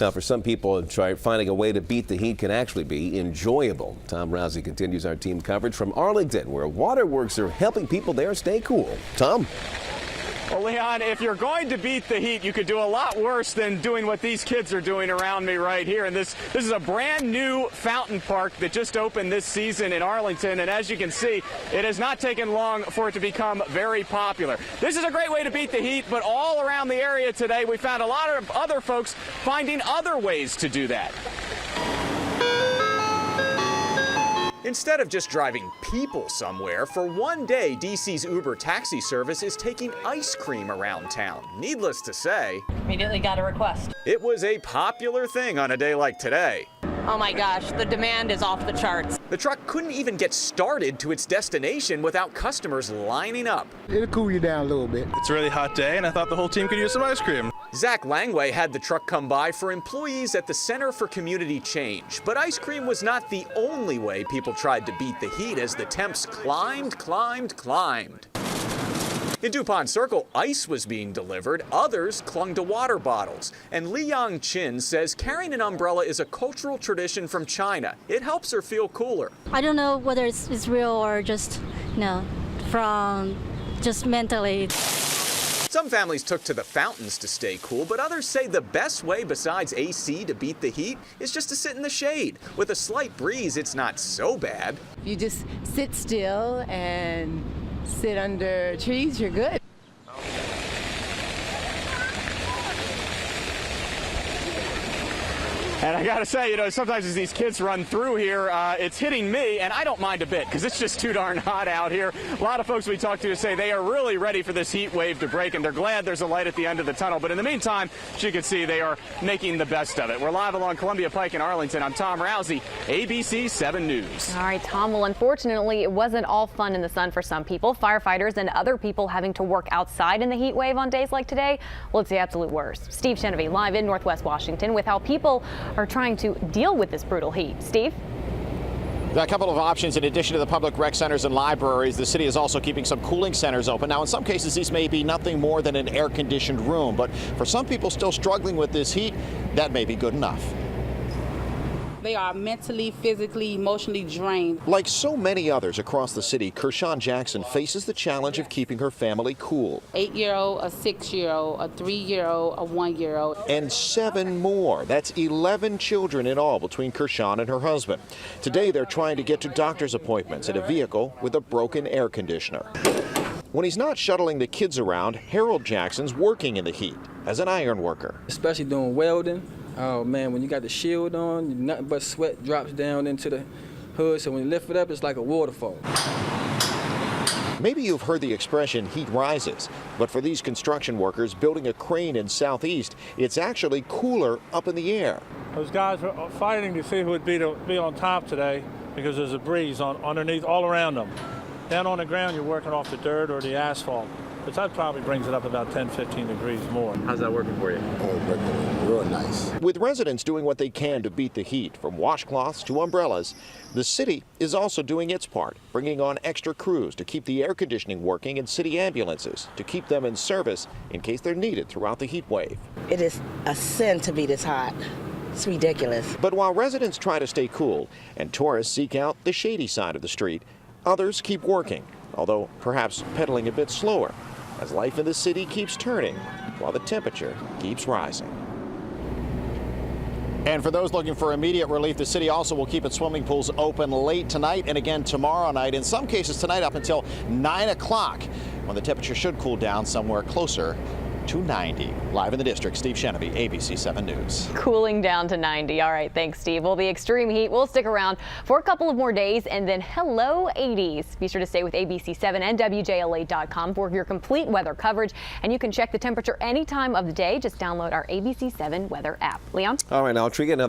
Now, for some people, finding a way to beat the heat can actually be enjoyable. Tom Rousey continues our team coverage from Arlington, where waterworks are helping people there stay cool. Tom? Well, Leon, if you're going to beat the heat, you could do a lot worse than doing what these kids are doing around me right here. And this is a brand new fountain park that just opened this season in Arlington. And as you can see, it has not taken long for it to become very popular. This is a great way to beat the heat, but all around the area today, we found a lot of other folks finding other ways to do that. Instead of just driving people somewhere, for one day, DC's Uber taxi service is taking ice cream around town. Needless to say, immediately got a request. It was a popular thing on a day like today. Oh my gosh, the demand is off the charts. The truck couldn't even get started to its destination without customers lining up. It'll cool you down a little bit. It's a really hot day, and I thought the whole team could use some ice cream. Zach Langway had the truck come by for employees at the Center for Community Change. But ice cream was not the only way people tried to beat the heat as the temps climbed. In DuPont Circle, ice was being delivered. Others clung to water bottles. And Li Yang Chin says carrying an umbrella is a cultural tradition from China. It helps her feel cooler. I don't know whether it's real or just, from just mentally. Some families took to the fountains to stay cool, but others say the best way besides AC to beat the heat is just to sit in the shade. With a slight breeze, it's not so bad. You just sit still and sit under trees, you're good. And I gotta say, sometimes as these kids run through here, it's hitting me, and I don't mind a bit, because it's just too darn hot out here. A lot of folks we talk to say they are really ready for this heat wave to break, and they're glad there's a light at the end of the tunnel. But in the meantime, as you can see, they are making the best of it. We're live along Columbia Pike in Arlington. I'm Tom Rousey, ABC 7 News. All right, Tom. Well, unfortunately, it wasn't all fun in the sun for some people. Firefighters and other people having to work outside in the heat wave on days like today. Well, it's the absolute worst. Steve Chenevey live in Northwest Washington with how people are trying to deal with this brutal heat. Steve? A couple of options in addition to the public rec centers and libraries. The city is also keeping some cooling centers open. Now, in some cases, these may be nothing more than an air-conditioned room, but for some people still struggling with this heat, that may be good enough. They are mentally, physically, emotionally drained. Like so many others across the city, Kershawn Jackson faces the challenge of keeping her family cool. 8-year-old, a 6-year-old, a 3-year-old, a 1-year-old. And 7 more. That's 11 children in all between Kershawn and her husband. Today, they're trying to get to doctor's appointments in a vehicle with a broken air conditioner. When he's not shuttling the kids around, Harold Jackson's working in the heat as an iron worker. Especially doing welding. Oh man, when you got the shield on, nothing but sweat drops down into the hood, so when you lift it up, it's like a waterfall. Maybe you've heard the expression heat rises, but for these construction workers building a crane in Southeast, it's actually cooler up in the air. Those guys are fighting to see who would be on top today because there's a breeze underneath all around them. Down on the ground, you're working off the dirt or the asphalt. But that probably brings it up about 10, 15 degrees more. How's that working for you? Oh, real nice. With residents doing what they can to beat the heat, from washcloths to umbrellas, the city is also doing its part, bringing on extra crews to keep the air conditioning working and city ambulances to keep them in service in case they're needed throughout the heat wave. It is a sin to be this hot. It's ridiculous. But while residents try to stay cool and tourists seek out the shady side of the street, others keep working, although perhaps pedaling a bit slower, as life in the city keeps turning while the temperature keeps rising. And for those looking for immediate relief, the city also will keep its swimming pools open late tonight and again tomorrow night. In some cases tonight up until 9 o'clock, when the temperature should cool down somewhere closer to 90. Live in the district, Steve Chenevey, ABC 7 News. Cooling down to 90. All right, thanks, Steve. Well, the extreme heat will stick around for a couple of more days, and then hello 80s. Be sure to stay with ABC7 and WJLA.com for your complete weather coverage, and you can check the temperature any time of the day. Just download our ABC7 weather app. Leon? All right, now, Trina.